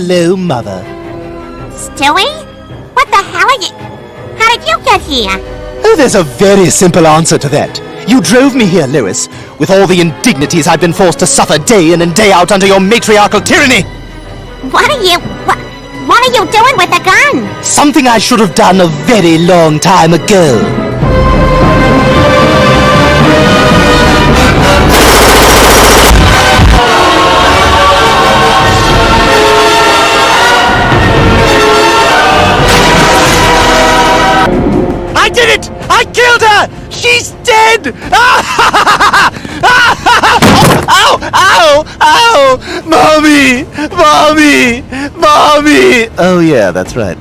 Hello, Mother. Stewie? What the hell are you... How did you get here? Oh, there's a very simple answer to that. You drove me here, Lois, with all the indignities I've been forced to suffer day in and day out under your matriarchal tyranny. What are you doing with a gun? Something I should have done a very long time ago. I did it! I killed her! She's dead! Ow! Ow! Ow! Mommy! Mommy! Mommy! Oh yeah, that's right.